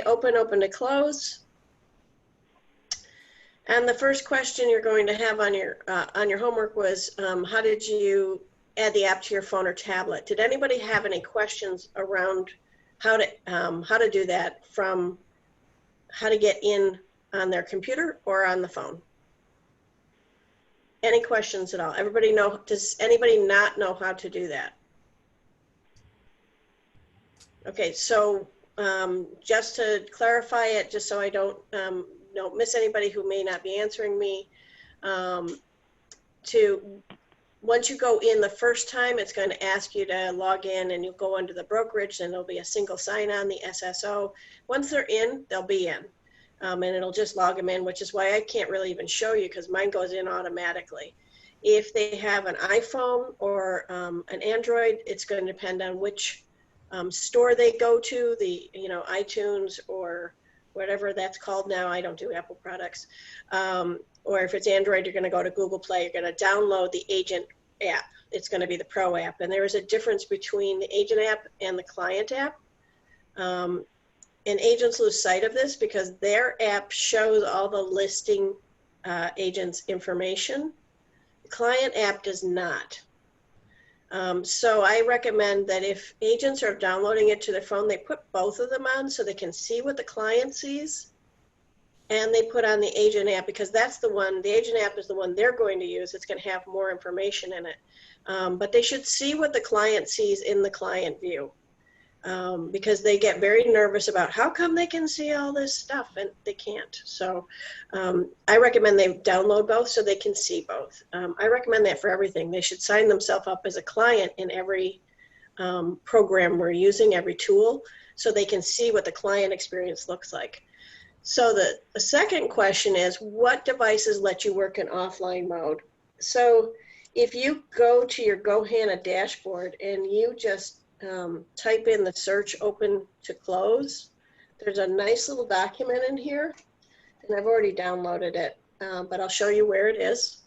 open to close. And the first question you're going to have on your homework was, how did you add the app to your phone or tablet? Did anybody have any questions around how to do that, from how to get in on their computer or on the phone? Any questions at all? Everybody know? Does anybody not know how to do that? Okay, so just to clarify it, just so I don't miss anybody who may not be answering me, once you go in the first time, it's going to ask you to log in, and you'll go under the brokerage, and there'll be a single sign-on, the SSO. Once they're in, they'll be in, and it'll just log them in, which is why I can't really even show you, because mine goes in automatically. If they have an iPhone or an Android, it's going to depend on which store they go to, the iTunes or whatever that's called now. I don't do Apple products. Or if it's Android, you're going to go to Google Play. You're going to download the Agent app. It's going to be the Pro app. And there is a difference between the Agent app and the Client app. And agents lose sight of this because their app shows all the listing agents' information. The Client app does not. So I recommend that if agents are downloading it to their phone, they put both of them on so they can see what the client sees, and they put on the Agent app, because that's the one, the Agent app is the one they're going to use. It's going to have more information in it. But they should see what the client sees in the client view, because they get very nervous about how come they can see all this stuff and they can't. So I recommend they download both so they can see both. I recommend that for everything. They should sign themselves up as a client in every program we're using, every tool, so they can see what the client experience looks like. So the second question is, what devices let you work in offline mode? So if you go to your GoHana dashboard and you just type in the search Open2Close, there's a nice little document in here, and I've already downloaded it, but I'll show you where it is.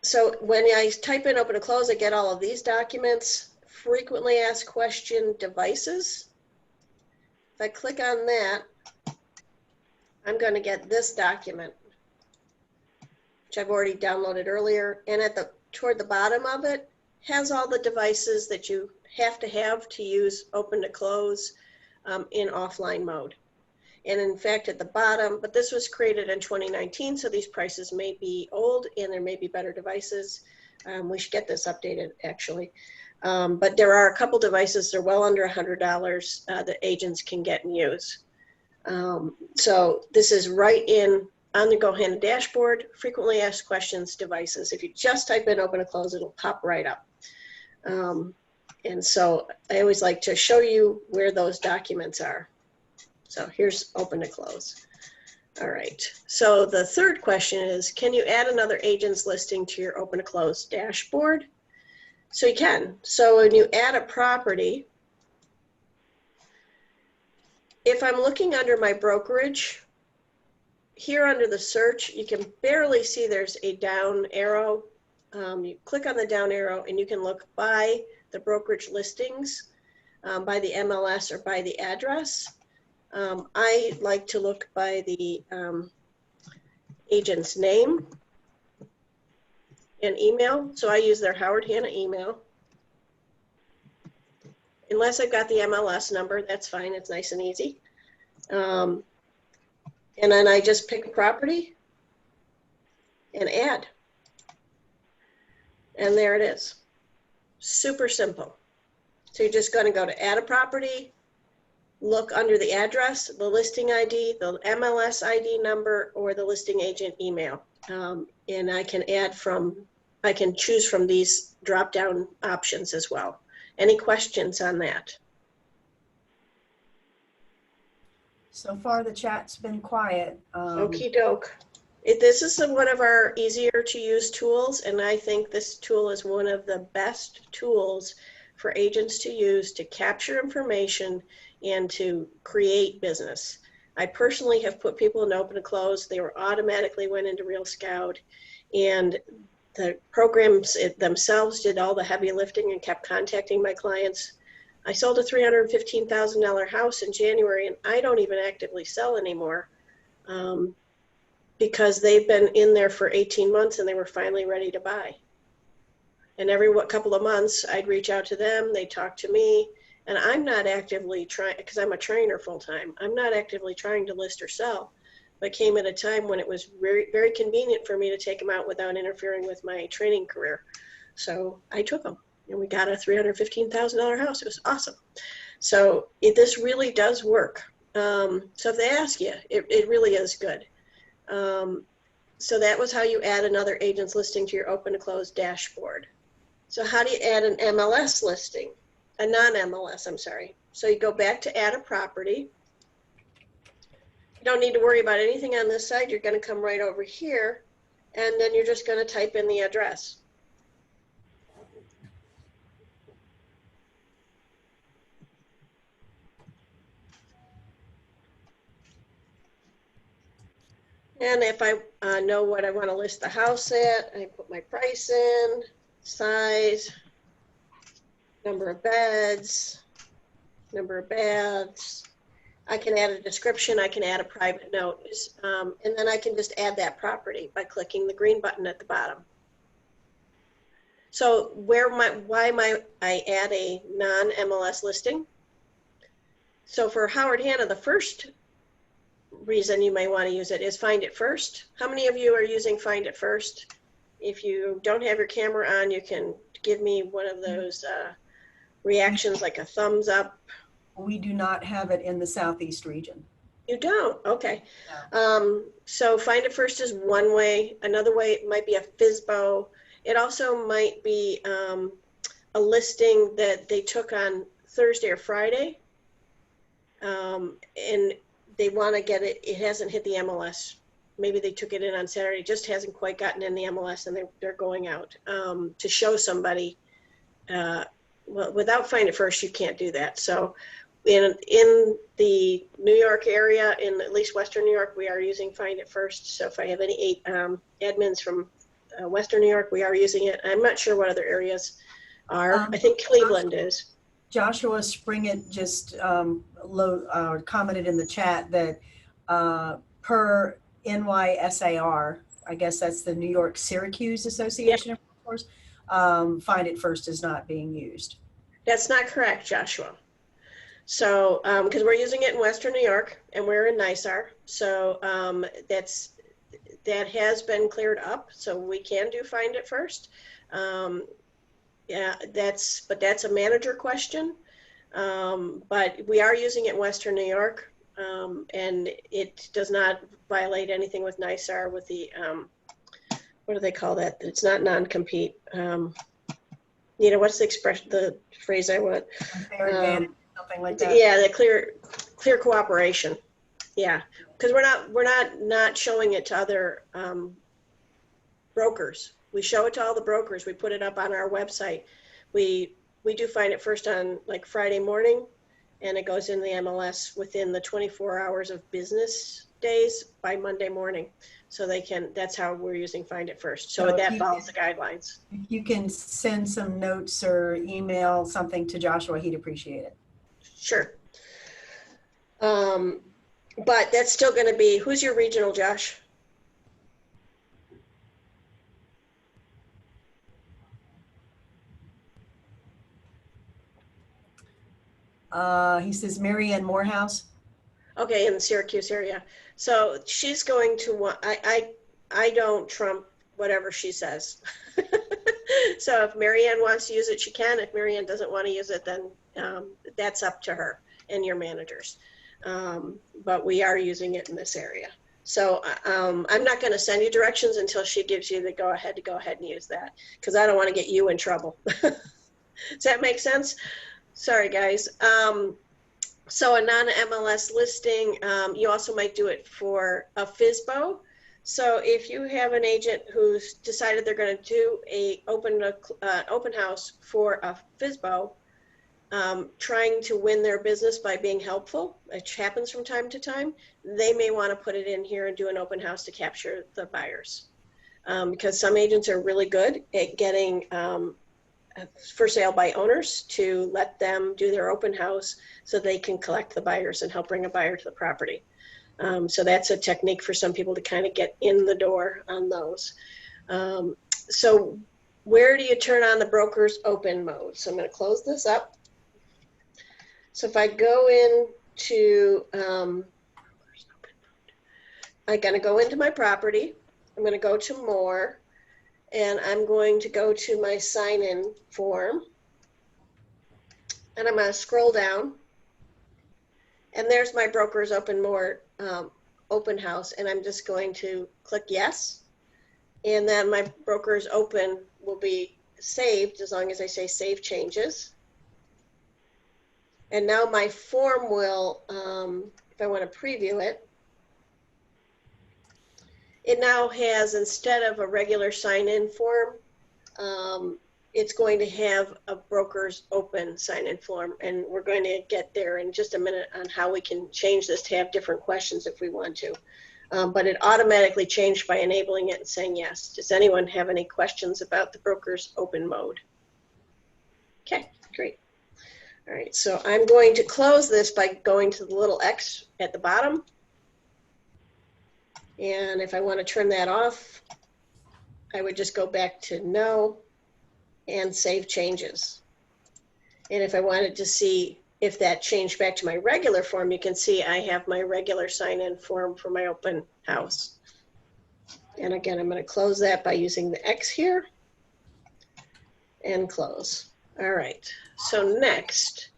So when I type in Open2Close, I get all of these documents, frequently asked question devices. If I click on that, I'm going to get this document, which I've already downloaded earlier, and toward the bottom of it has all the devices that you have to use Open2Close in offline mode. And in fact, at the bottom, but this was created in 2019, so these prices may be old and there may be better devices. We should get this updated, actually. But there are a couple devices, they're well under $100 that agents can get and use. So this is right on the GoHana dashboard, frequently asked questions, devices. If you just type in Open2Close, it'll pop right up. And so I always like to show you where those documents are. So here's Open2Close. All right, so the third question is, can you add another agent's listing to your Open2Close dashboard? So you can. So when you add a property, if I'm looking under my brokerage, here under the search, you can barely see there's a down arrow. You click on the down arrow and you can look by the brokerage listings, by the MLS or by the address. I like to look by the agent's name and email. So I use their Howard Hanna email. Unless I've got the MLS number, that's fine. It's nice and easy. And then I just pick a property and add. And there it is. Super simple. So you're just going to go to add a property, look under the address, the listing ID, the MLS ID number, or the listing agent email. And I can choose from these drop-down options as well. Any questions on that? So far, the chat's been quiet. Okie doke. This is one of our easier to use tools, and I think this tool is one of the best tools for agents to use to capture information and to create business. I personally have put people in Open2Close. They were automatically went into Real Scout, and the programs themselves did all the heavy lifting and kept contacting my clients I sold a $315,000 house in January, and I don't even actively sell anymore because they've been in there for 18 months and they were finally ready to buy. And every couple of months, I'd reach out to them, they'd talk to me, and I'm not actively trying, because I'm a trainer full-time, I'm not actively trying to list or sell, but came at a time when it was very, very convenient for me to take them out without interfering with my training career. So I took them, and we got a $315,000 house. It was awesome. So this really does work. So if they ask you, it really is good. So that was how you add another agent's listing to your Open2Close dashboard. So how do you add an MLS listing? A non-MLS, I'm sorry. So you go back to add a property. You don't need to worry about anything on this side. You're going to come right over here, and then you're just going to type in the address. And if I know what I want to list the house at, I put my price in, size, number of beds, number of baths. I can add a description, I can add a private note, and then I can just add that property by clicking the green button at the bottom. So why might I add a non-MLS listing? So for Howard Hanna, the first reason you may want to use it is Find It First. How many of you are using Find It First? If you don't have your camera on, you can give me one of those reactions like a thumbs up. We do not have it in the Southeast region. You don't? Okay. No. So Find It First is one way. Another way it might be a FSBO. It also might be a listing that they took on Thursday or Friday, and they want to get it. It hasn't hit the MLS. Maybe they took it in on Saturday, just hasn't quite gotten in the MLS, and they're going out to show somebody. Well, without Find It First, you can't do that. So in the New York area, in at least Western New York, we are using Find It First. So if I have any admins from Western New York, we are using it. I'm not sure what other areas are. I think Cleveland is. Joshua Springett just commented in the chat that per NYSAR, I guess that's the New York Syracuse Association of Realtors, Find It First is not being used. That's not correct, Joshua. So, because we're using it in Western New York and we're in NYSAR, so that has been cleared up. So we can do Find It First. Yeah, but that's a manager question. But we are using it in Western New York, and it does not violate anything with NYSAR with the what do they call that? It's not non-compete. You know, what's the expression, the phrase I want? Fair advantage, something like that. Yeah, the clear cooperation. Yeah, because we're not showing it to other brokers. We show it to all the brokers. We put it up on our website. We do Find It First on like Friday morning, and it goes in the MLS within the 24 hours of business days by Monday morning. So that's how we're using Find It First. So that follows the guidelines. If you can send some notes or email something to Joshua, he'd appreciate it. Sure. But that's still going to be, who's your regional, Josh? He says Mary Ann Morehouse. Okay, in the Syracuse area. So she's going to want, I don't trump whatever she says. So if Mary Ann wants to use it, she can. If Mary Ann doesn't want to use it, then that's up to her and your managers. But we are using it in this area. So I'm not going to send you directions until she gives you the go ahead and use that, because I don't want to get you in trouble. Does that make sense? Sorry, guys. So a non-MLS listing, you also might do it for a FSBO. So if you have an agent who's decided they're going to do a open house for a FSBO, trying to win their business by being helpful, which happens from time to time, they may want to put it in here and do an open house to capture the buyers. Because some agents are really good at getting for sale by owners to let them do their open house so they can collect the buyers and help bring a buyer to the property. So that's a technique for some people to kind of get in the door on those. So where do you turn on the broker's open mode? So I'm going to close this up. So if I go into, I'm going to go into my property. I'm going to go to more, and I'm going to go to my sign-in form, and I'm going to scroll down, and there's my broker's open house, and I'm just going to click yes, and then my broker's open will be saved as long as I say save changes. And now my form will, if I want to preview it, it now has, instead of a regular sign-in form, it's going to have a broker's open sign-in form. And we're going to get there in just a minute on how we can change this to have different questions if we want to. But it automatically changed by enabling it and saying yes. Does anyone have any questions about the broker's open mode? Okay, great. All right, so I'm going to close this by going to the little X at the bottom. And if I want to turn that off, I would just go back to no and save changes. And if I wanted to see if that changed back to my regular form, you can see I have my regular sign-in form for my open house. And again, I'm going to close that by using the X here and close. All right, so next,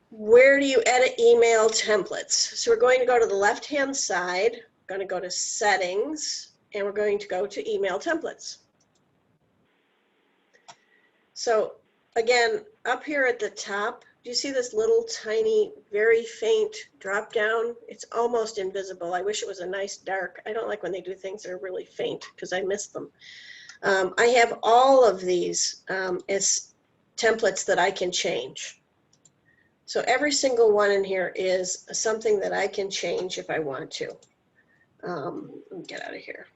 where do you edit email templates? So we're going to go to the left-hand side, going to go to settings, and we're going to go to email templates. So again, up here at the top, do you see this little tiny, very faint drop down? It's almost invisible. I wish it was a nice dark. I don't like when they do things that are really faint because I miss them. I have all of these as templates that I can change. So every single one in here is something that I can change if I want to. Let me get out of here.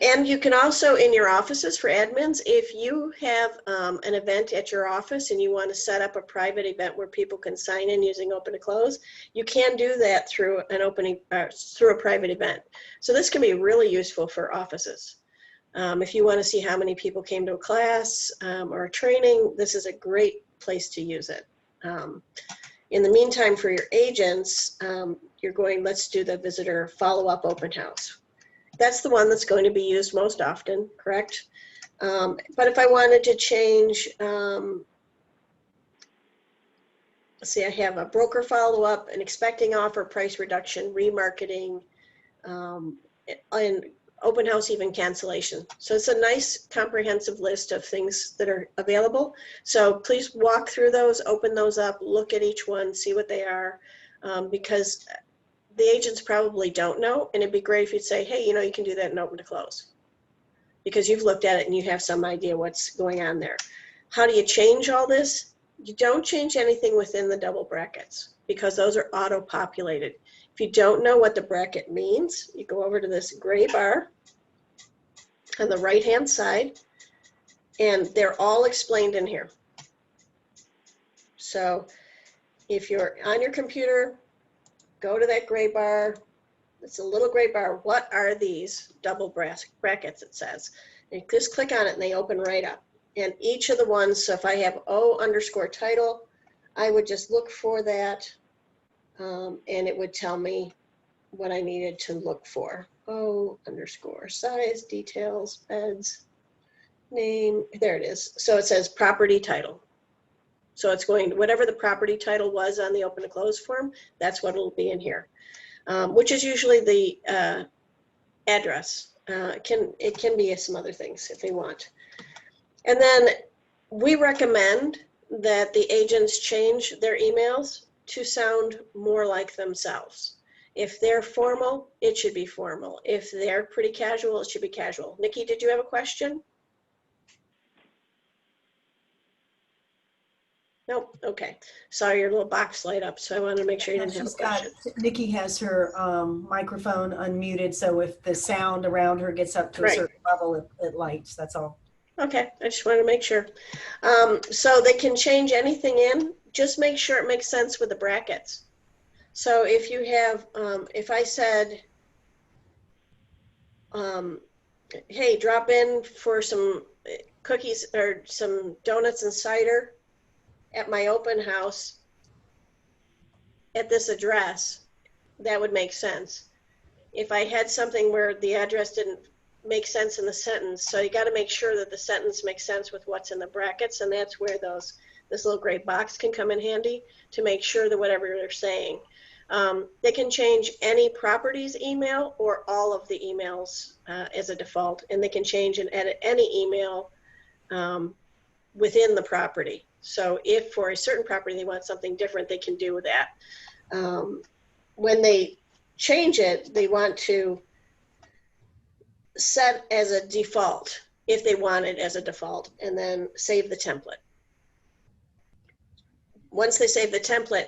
And you can also, in your offices for admins, if you have an event at your office and you want to set up a private event where people can sign in using Open2Close, you can do that through through a private event. So this can be really useful for offices. If you want to see how many people came to a class or a training, this is a great place to use it. In the meantime, for your agents, let's do the visitor follow-up open house. That's the one that's going to be used most often, correct? But if I wanted to change, let's see, I have a broker follow-up, an expecting offer, price reduction, remarketing, and open house even cancellation. So it's a nice comprehensive list of things that are available. So please walk through those, open those up, look at each one, see what they are, because the agents probably don't know, and it'd be great if you'd say, hey, you can do that in Open2Close because you've looked at it and you have some idea what's going on there. How do you change all this? You don't change anything within the double brackets because those are auto-populated. If you don't know what the bracket means, you go over to this gray bar on the right-hand side, and they're all explained in here. So if you're on your computer, go to that gray bar. It's a little gray bar. What are these double brackets, it says. And you just click on it and they open right up. And each of the ones, so if I have O_title, I would just look for that and it would tell me what I needed to look for. O_size, details, beds, name, there it is. So it says property title. So it's going to, whatever the property title was on the Open2Close form, that's what it'll be in here, which is usually the address. It can be some other things if they want. And then we recommend that the agents change their emails to sound more like themselves. If they're formal, it should be formal. If they're pretty casual, it should be casual. Nikki, did you have a question? Nope. Okay. Saw your little box light up, so I wanted to make sure you didn't have a She's got, question. Nikki has her microphone unmuted, so if the sound around her gets up to a Right. certain level, it lights, that's all. Okay. I just wanted to make sure. So they can change anything in. Just make sure it makes sense with the brackets. So if you have, if I said, hey, drop in for some cookies or some donuts and cider at my open house at this address, that would make sense. If I had something where the address didn't make sense in the sentence, so you got to make sure that the sentence makes sense with what's in the brackets, and that's where this little gray box can come in handy to make sure that whatever they're saying. They can change any properties email or all of the emails as a default, and they can change and edit any email within the property. So if for a certain property they want something different, they can do that. When they change it, they want to set as a default if they want it as a default, and then save the template. Once they save the template,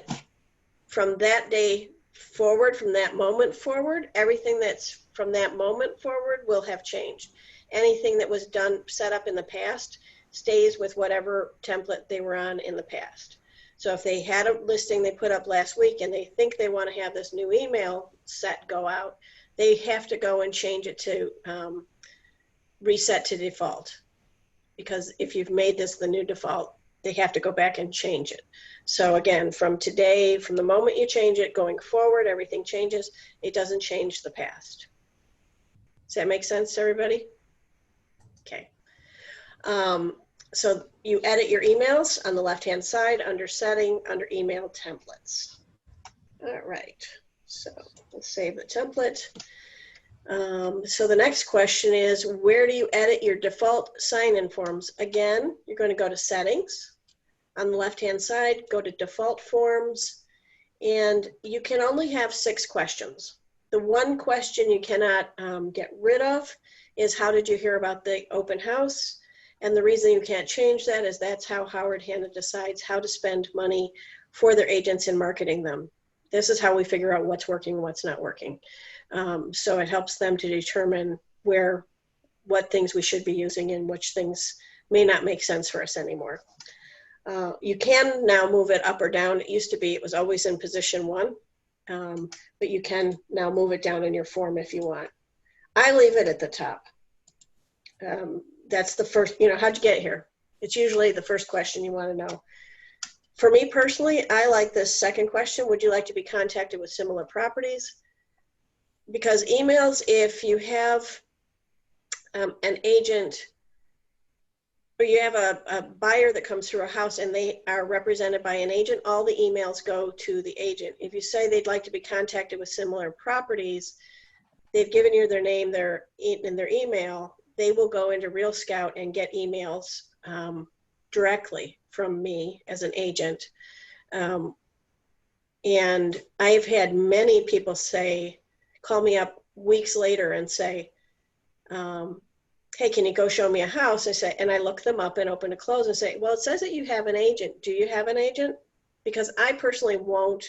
from that day forward, from that moment forward, everything that's from that moment forward will have changed. Anything that was done, set up in the past, stays with whatever template they were on in the past. So if they had a listing they put up last week and they think they want to have this new email set go out, they have to go and change it to reset to default. Because if you've made this the new default, they have to go back and change it. So again, from today, from the moment you change it, going forward, everything changes. It doesn't change the past. Does that make sense to everybody? Okay. So you edit your emails on the left-hand side under setting, under email templates. All right, so let's save the template. So the next question is, where do you edit your default sign-in forms? Again, you're going to go to settings. On the left-hand side, go to default forms, and you can only have 6 questions. The one question you cannot get rid of is, how did you hear about the open house? And the reason you can't change that is that's how Howard Hanna decides how to spend money for their agents in marketing them. This is how we figure out what's working and what's not working. So it helps them to determine what things we should be using and which things may not make sense for us anymore. You can now move it up or down. It used to be, it was always in position 1, but you can now move it down in your form if you want. I leave it at the top. That's the first, how'd you get here? It's usually the first question you want to know. For me personally, I like this second question. Would you like to be contacted with similar properties? Because emails, if you have an agent, or you have a buyer that comes through a house and they are represented by an agent, all the emails go to the agent. If you say they'd like to be contacted with similar properties, they've given you their name, their email, they will go into Real Scout and get emails directly from me as an agent. And I've had many people call me up weeks later and say, hey, can you go show me a house? I say, and I look them up in Open2Close and say, well, it says that you have an agent. Do you have an agent? Because I personally won't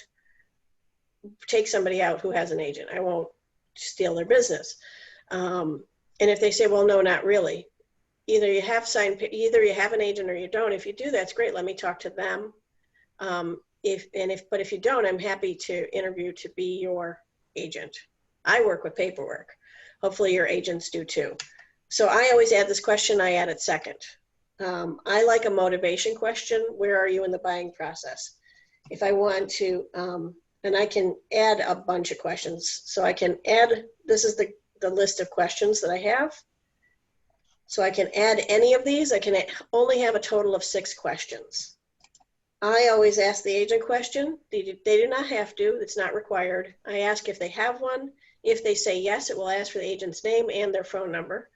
take somebody out who has an agent. I won't steal their business. And if they say, well, no, not really. Either you have an agent or you don't. If you do, that's great. Let me talk to them. But if you don't, I'm happy to interview to be your agent. I work with paperwork. Hopefully your agents do too. So I always add this question, I add it second. I like a motivation question. Where are you in the buying process? If I want to, and I can add a bunch of questions. So I can add, this is the list of questions that I have. So I can add any of these. I can only have a total of 6 questions. I always ask the agent question. They do not have to. It's not required. I ask if they have one. If they say yes, it will ask for the agent's name and their phone number.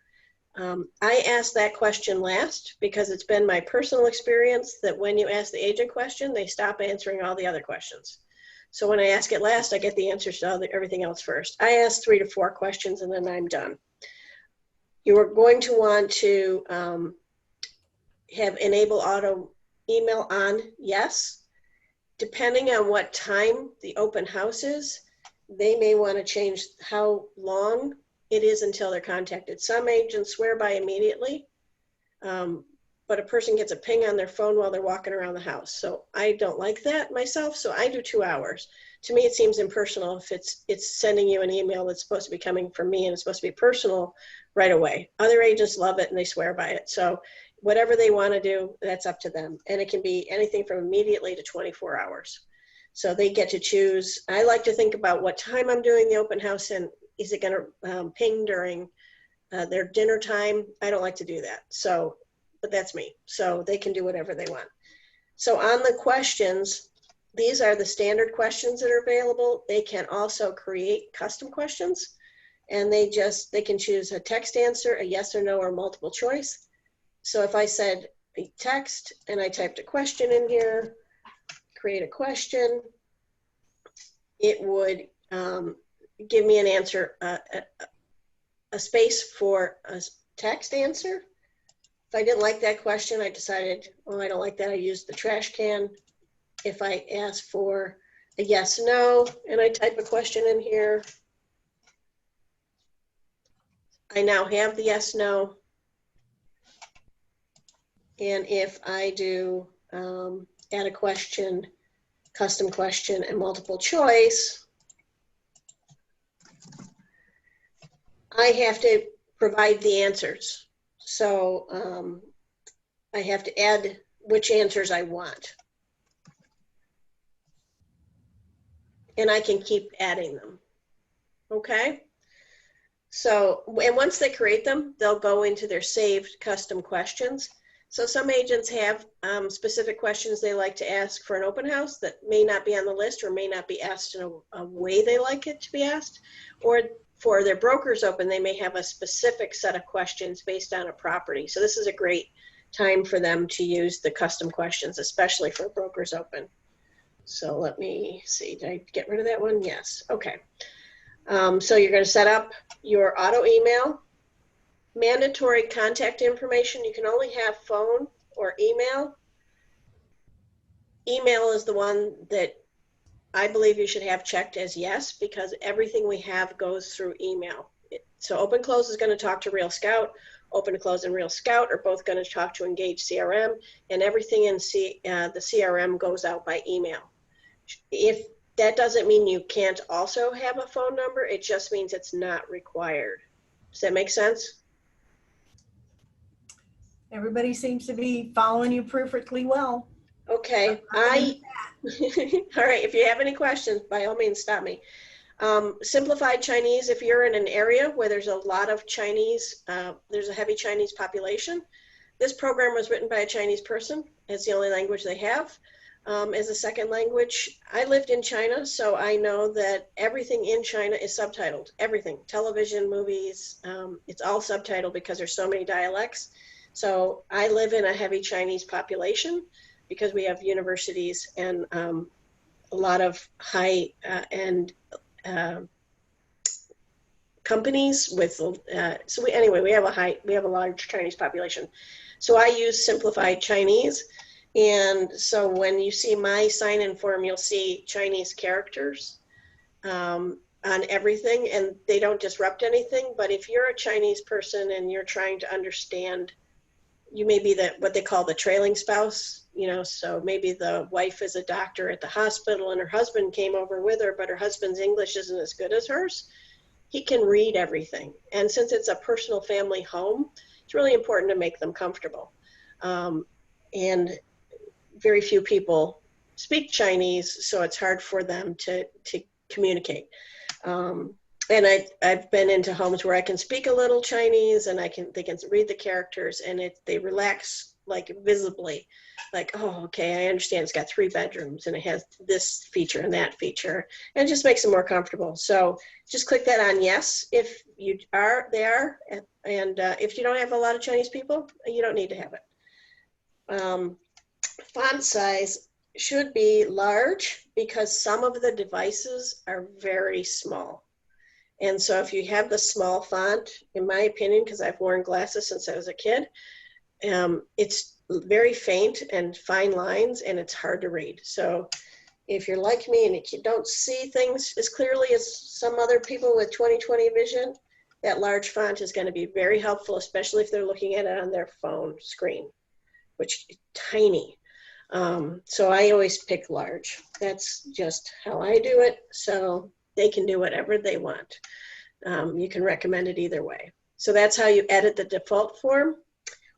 I ask that question last because it's been my personal experience that when you ask the agent question, they stop answering all the other questions. So when I ask it last, I get the answers to everything else first. I ask 3 to 4 questions and then I'm done. You are going to want to have enable auto email on yes. Depending on what time the open house is, they may want to change how long it is until they're contacted. Some agents swear by immediately, but a person gets a ping on their phone while they're walking around the house. So I don't like that myself, so I do 2 hours. To me, it seems impersonal if it's sending you an email that's supposed to be coming from me and it's supposed to be personal right away. Other agents love it and they swear by it. So whatever they want to do, that's up to them. And it can be anything from immediately to 24 hours. So they get to choose. I like to think about what time I'm doing the open house and is it going to ping during their dinner time? I don't like to do that. So, but that's me. So they can do whatever they want. So on the questions, these are the standard questions that are available. They can also create custom questions, and they can choose a text answer, a yes or no, or multiple choice. So if I said a text and I typed a question in here, create a question, it would give me an answer, a space for a text answer. If I didn't like that question, I decided, oh, I don't like that, I used the trash can. If I ask for a yes, no, and I type a question in here, I now have the yes, no. And if I do add a question, custom question, and multiple choice, I have to provide the answers. So I have to add which answers I want. And I can keep adding them. Okay? So, and once they create them, they'll go into their saved custom questions. So some agents have specific questions they like to ask for an open house that may not be on the list or may not be asked in a way they like it to be asked. Or for their brokers open, they may have a specific set of questions based on a property. So this is a great time for them to use the custom questions, especially for brokers open. So let me see, did I get rid of that one? Yes, okay. So you're going to set up your auto email, mandatory contact information. You can only have phone or email. Email is the one that I believe you should have checked as yes, because everything we have goes through email. So Open2Close is going to talk to Real Scout. Open2Close and Real Scout are both going to talk to Engage CRM, and everything in the CRM goes out by email. If that doesn't mean you can't also have a phone number, it just means it's not required. Does that make sense? Everybody seems to be following you perfectly well. Okay. All right, if you have any questions, by all means, stop me. Simplified Chinese, if you're in an area where there's a lot of Chinese, there's a heavy Chinese population. This program was written by a Chinese person. It's the only language they have. As a second language. I lived in China, so I know that everything in China is subtitled. Everything, television, movies, it's all subtitled because there's so many dialects. So I live in a heavy Chinese population because we have universities and a lot of high-end companies with. We have a large Chinese population. So I use simplified Chinese. And so when you see my sign-in form, you'll see Chinese characters on everything, and they don't disrupt anything. But if you're a Chinese person and you're trying to understand, you may be what they call the trailing spouse, so maybe the wife is a doctor at the hospital and her husband came over with her, but her husband's English isn't as good as hers. He can read everything. And since it's a personal family home, it's really important to make them comfortable. And very few people speak Chinese, so it's hard for them to communicate. And I've been into homes where I can speak a little Chinese and they can read the characters, and they relax like visibly, like, oh, okay, I understand it's got 3 bedrooms and it has this feature and that feature, and it just makes them more comfortable. So just click that on yes if they are, and if you don't have a lot of Chinese people, you don't need to have it. Font size should be large because some of the devices are very small. And so if you have the small font, in my opinion, because I've worn glasses since I was a kid, it's very faint and fine lines, and it's hard to read. So if you're like me and you don't see things as clearly as some other people with 20/20 vision, that large font is going to be very helpful, especially if they're looking at it on their phone screen, which is tiny. So I always pick large. That's just how I do it. So they can do whatever they want. You can recommend it either way. So that's how you edit the default form.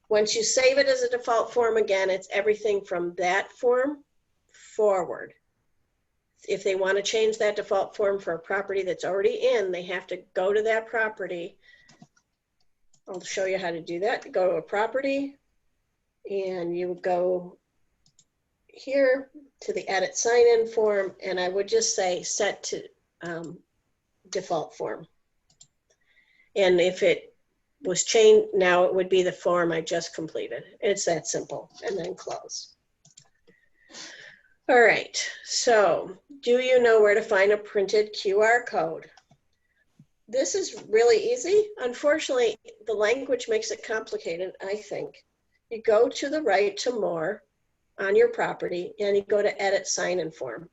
Once you save it as a default form, again, it's everything from that form forward. If they want to change that default form for a property that's already in, they have to go to that property. I'll show you how to do that. Go to a property, and you go here to the edit sign-in form, and I would just say set to default form. And if it was changed, now it would be the form I just completed. It's that simple. And then close. All right, so do you know where to find a printed QR code? This is really easy. Unfortunately, the language makes it complicated, I think. You go to the right to more on your property, and you go to edit sign-in form.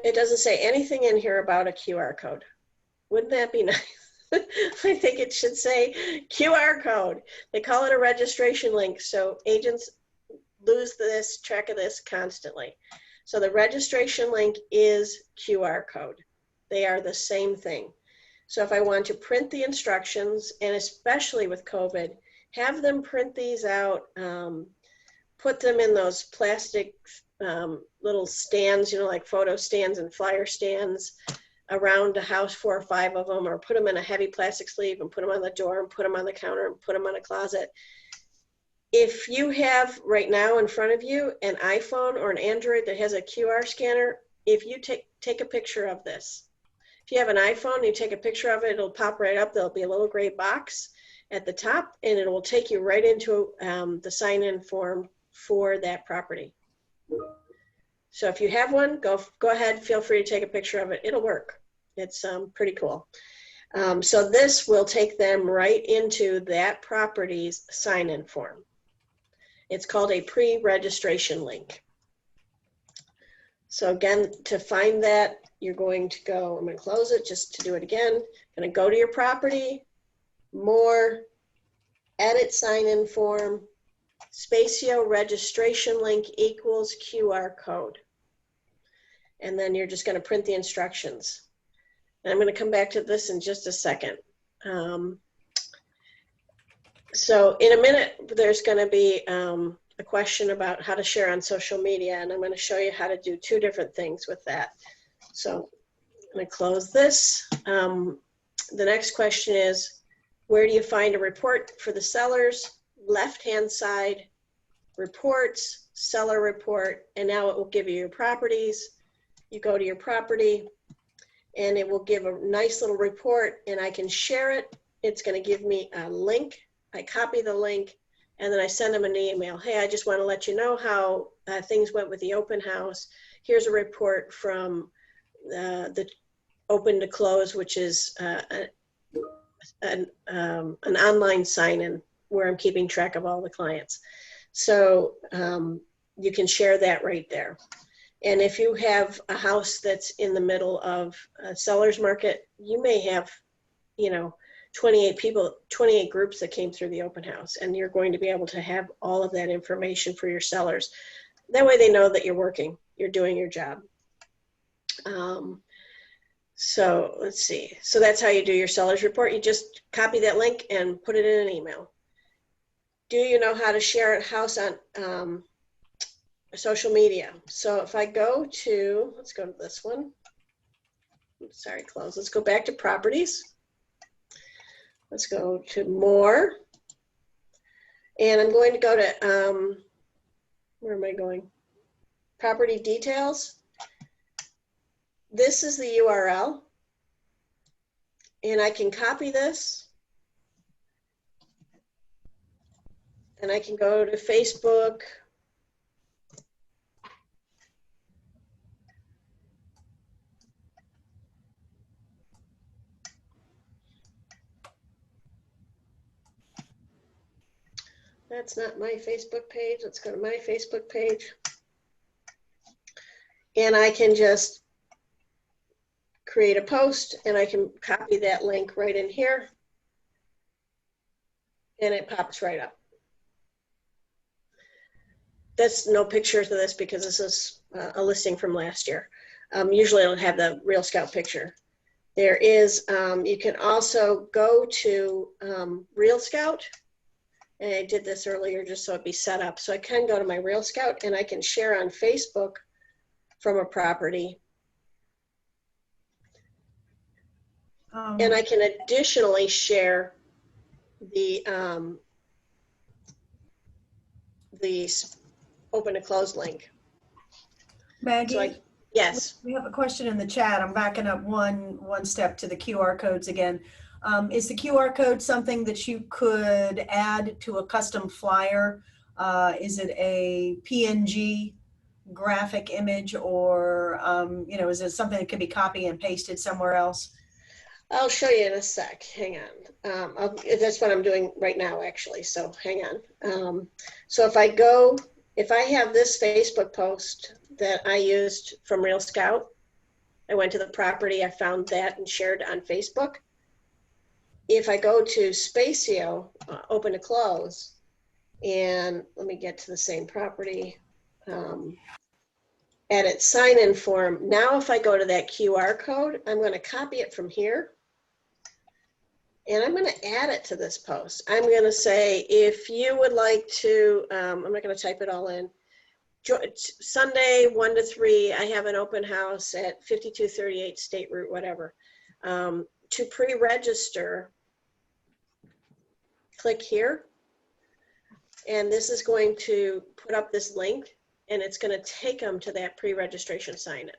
It doesn't say anything in here about a QR code. Wouldn't that be nice? I think it should say QR code. They call it a registration link, so agents lose this track of this constantly. So the registration link is QR code. They are the same thing. So if I want to print the instructions, and especially with COVID, have them print these out, put them in those plastic little stands, you know, like photo stands and flyer stands around a house, 4 or 5 of them, or put them in a heavy plastic sleeve and put them on the door and put them on the counter and put them on a closet. If you have right now in front of you an iPhone or an Android that has a QR scanner, if you take a picture of this, if you have an iPhone, you take a picture of it, it'll pop right up. There'll be a little gray box at the top, and it will take you right into the sign-in form for that property. So if you have one, go ahead, feel free to take a picture of it. It'll work. It's pretty cool. So this will take them right into that property's sign-in form. It's called a pre-registration link. So again, to find that, you're going to go, I'm going to close it just to do it again. I'm going to go to your property, more, edit sign-in form, Spacio registration link equals QR code. And then you're just going to print the instructions. And I'm going to come back to this in just a second. So in a minute, there's going to be a question about how to share on social media, and I'm going to show you how to do 2 different things with that. So I'm going to close this. The next question is, where do you find a report for the sellers? Left-hand side, reports, seller report, and now it will give you your properties. You go to your property, and it will give a nice little report, and I can share it. It's going to give me a link. I copy the link, and then I send them an email. Hey, I just want to let you know how things went with the open house. Here's a report from the Open2Close, which is an online sign-in where I'm keeping track of all the clients. So you can share that right there. And if you have a house that's in the middle of a seller's market, you may have, 28 people, 28 groups that came through the open house, and you're going to be able to have all of that information for your sellers. That way they know that you're working, you're doing your job. So let's see. So that's how you do your seller's report. You just copy that link and put it in an email. Do you know how to share a house on social media? So if I go to, let's go to this one. Sorry, close. Let's go back to properties. Let's go to more. And I'm going to go to, where am I going? Property details. This is the URL. And I can copy this. And I can go to Facebook. That's not my Facebook page. Let's go to my Facebook page. And I can just create a post and I can copy that link right in here. And it pops right up. There's no pictures of this because this is a listing from last year. Usually it'll have the Real Scout picture. There is, you can also go to Real Scout. And I did this earlier just so it'd be set up. So I can go to my Real Scout and I can share on Facebook from a property. And I can additionally share the Open2Close link. Maggie, So yes. We have a question in the chat. I'm backing up one step to the QR codes again. Is the QR code something that you could add to a custom flyer? Is it a PNG graphic image, or you know, is it something that can be copied and pasted somewhere else? I'll show you in a sec. Hang on. That's what I'm doing right now, actually. So hang on. So if I have this Facebook post that I used from Real Scout, I went to the property, I found that and shared on Facebook. If I go to Spacio, Open2Close, and let me get to the same property, edit sign-in form. Now if I go to that QR code, I'm going to copy it from here. And I'm going to add it to this post. I'm going to say, if you would like to, I'm not going to type it all in. Sunday, 1 to 3, I have an open house at 5238 State Route, whatever. To pre-register, click here. And this is going to put up this link, and it's going to take them to that pre-registration sign-in.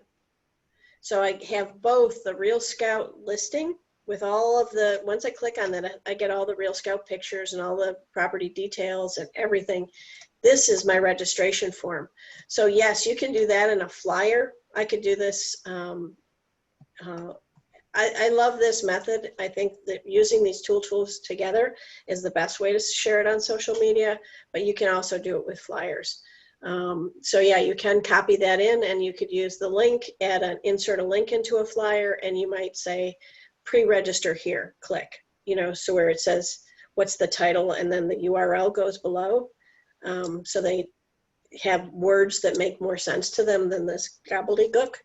So I have both the Real Scout listing with all of the, once I click on that, I get all the Real Scout pictures and all the property details and everything. This is my registration form. So yes, you can do that in a flyer. I could do this. I love this method. I think that using these tools together is the best way to share it on social media, but you can also do it with flyers. So yeah, you can copy that in, and you could use the link, insert a link into a flyer, and you might say, pre-register here, click, you know, so where it says what's the title and then the URL goes below. So they have words that make more sense to them than this gobbledygook.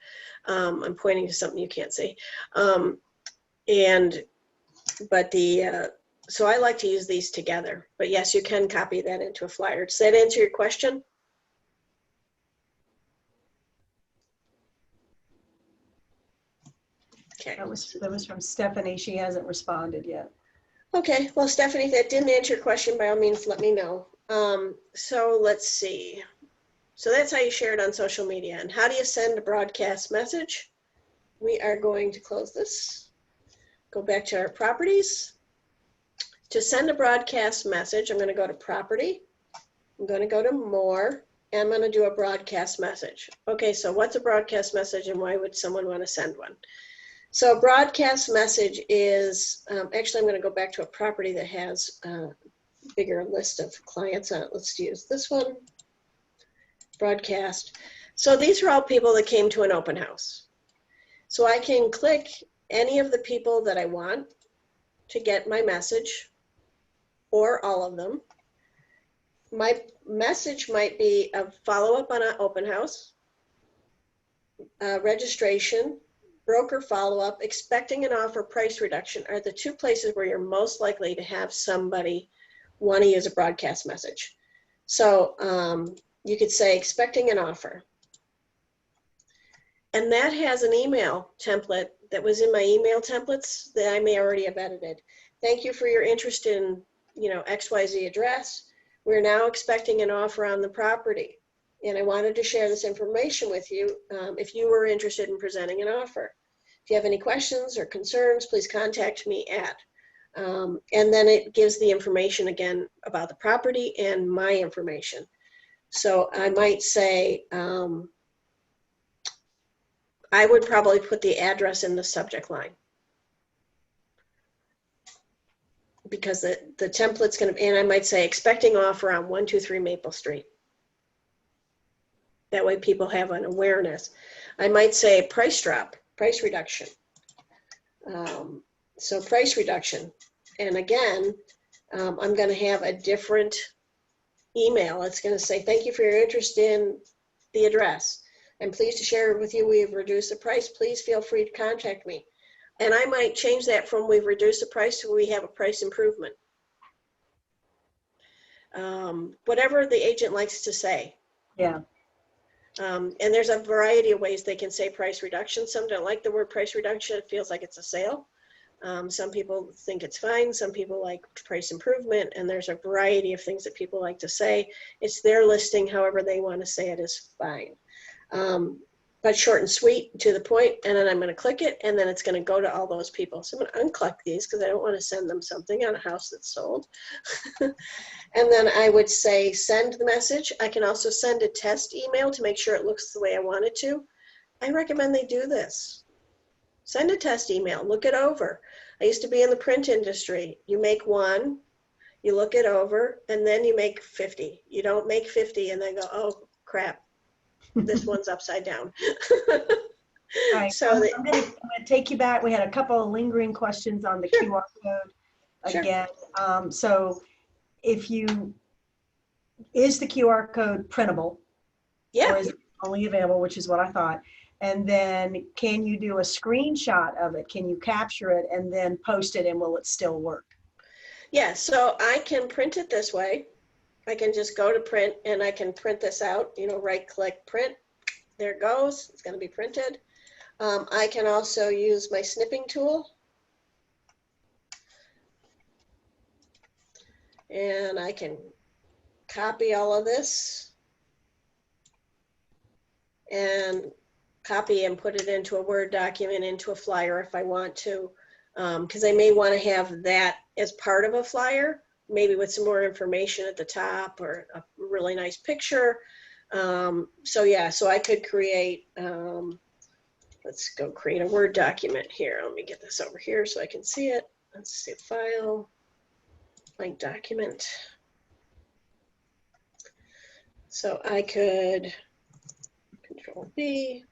I'm pointing to something you can't see. So I like to use these together, but yes, you can copy that into a flyer. Does that answer your question? Okay. That was from Stephanie. She hasn't responded yet. Okay, well, Stephanie, if that didn't answer your question, by all means, let me know. So let's see. So that's how you share it on social media. And how do you send a broadcast message? We are going to close this, go back to our properties. To send a broadcast message, I'm going to go to property. I'm going to go to more, and I'm going to do a broadcast message. Okay, so what's a broadcast message and why would someone want to send one? So a broadcast message is, actually I'm going to go back to a property that has a bigger list of clients on it. Let's use this one, broadcast. So these are all people that came to an open house. So I can click any of the people that I want to get my message, or all of them. My message might be a follow-up on an open house, registration, broker follow-up, expecting an offer, price reduction are the two places where you're most likely to have somebody want to use a broadcast message. So you could say expecting an offer. And that has an email template that was in my email templates that I may already have edited. Thank you for your interest in, you know, XYZ address. We're now expecting an offer on the property. And I wanted to share this information with you if you were interested in presenting an offer. If you have any questions or concerns, please contact me at. And then it gives the information again about the property and my information. So I might say, I would probably put the address in the subject line. because the template's going to, and I might say expecting offer on 123 Maple Street. That way people have an awareness. I might say price drop, price reduction. So price reduction. And again, I'm going to have a different email. It's going to say, thank you for your interest in the address. I'm pleased to share with you we have reduced the price. Please feel free to contact me. And I might change that from we've reduced the price to we have a price improvement. Whatever the agent likes to say. Yeah. And there's a variety of ways they can say price reduction. Some don't like the word price reduction. It feels like it's a sale. Some people think it's fine. Some people like price improvement. And there's a variety of things that people like to say. It's their listing. However they want to say it is fine. But short and sweet, to the point, and then I'm going to click it, and then it's going to go to all those people. So I'm going to unclick these because I don't want to send them something on a house that's sold. And then I would say send the message. I can also send a test email to make sure it looks the way I want it to. I recommend they do this. Send a test email, look it over. I used to be in the print industry. You make one, you look it over, and then you make 50. You don't make 50 and then go, oh, crap. This one's upside down. Right. So I'm going to take you back. We had a couple of lingering questions on the QR code again. Sure. So if you, is the QR code printable? Yeah. Or is it only available, which is what I thought. And then can you do a screenshot of it? Can you capture it and then post it, and will it still work? Yeah, so I can print it this way. I can just go to print and I can print this out, right click, print. There it goes. It's going to be printed. I can also use my snipping tool. And I can copy all of this and copy and put it into a Word document, into a flyer if I want to, because I may want to have that as part of a flyer, maybe with some more information at the top or a really nice picture. So yeah, so I could create, let's go create a Word document here. Let me get this over here so I can see it. Let's see, file, blank document. So I could Control B.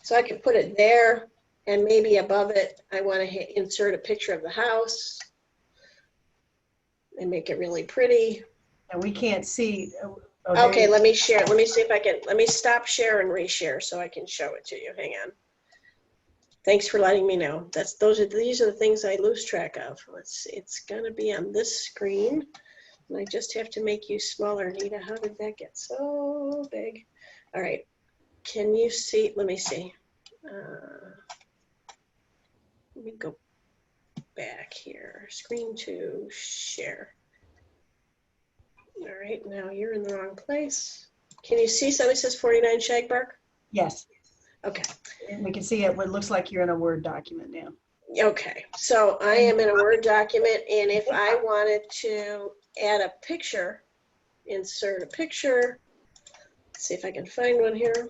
So I could put it there, and maybe above it, I want to insert a picture of the house and make it really pretty. And we can't see. Okay, let me share. Let me see if I can. Let me stop share and reshare so I can show it to you. Hang on. Thanks for letting me know. These are the things I lose track of. Let's see. It's gonna be on this screen, and I just have to make you smaller. Nita, how did that get so big? All right. Can you see? Let me see. Let me go back here. Screen to share. All right, now you're in the wrong place. Can you see something that says 49 Shagbark? Yes. Okay. And we can see it. It looks like you're in a Word document now. Okay, so I am in a Word document, and if I wanted to add a picture, insert a picture, let's see if I can find one here.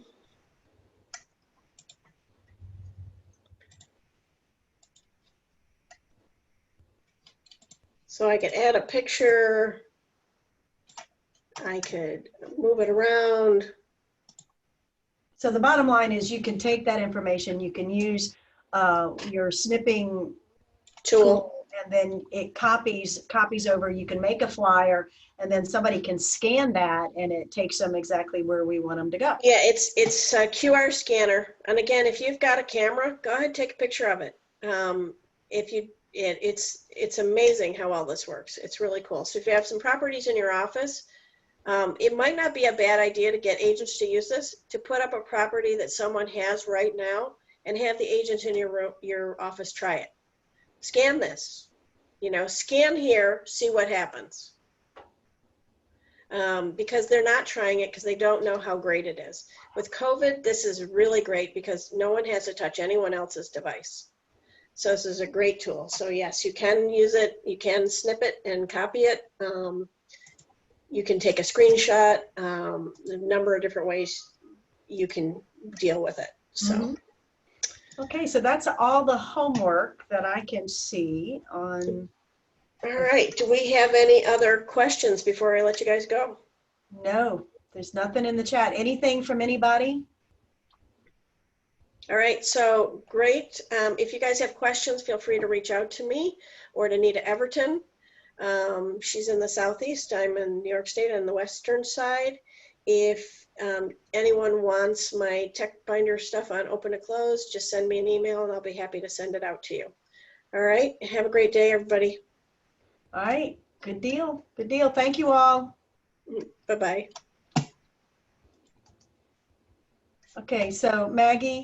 So I could add a picture. I could move it around. So the bottom line is you can take that information, you can use your snipping tool, and then it copies over. You can make a flyer, and then somebody can scan that, and it takes them exactly where we want them to go. Yeah, it's a QR scanner. And again, if you've got a camera, go ahead and take a picture of it. It's amazing how well this works. It's really cool. So if you have some properties in your office, it might not be a bad idea to get agents to use this, to put up a property that someone has right now and have the agent in your office try it. Scan this, scan here, see what happens. Because they're not trying it because they don't know how great it is. With COVID, this is really great because no one has to touch anyone else's device. So this is a great tool. So yes, you can use it. You can snip it and copy it. You can take a screenshot. A number of different ways you can deal with it. So. Mm-hmm. Okay, so that's all the homework that I can see on All right. Do we have any other questions before I let you guys go? No, there's nothing in the chat. Anything from anybody? All right, so great. If you guys have questions, feel free to reach out to me or to Nita Everton. She's in the Southeast. I'm in New York State on the Western side. If anyone wants my tech binder stuff on Open2Close, just send me an email and I'll be happy to send it out to you. All right, have a great day, everybody. All right, good deal. Good deal. Thank you all. Bye-bye. Okay, so Maggie.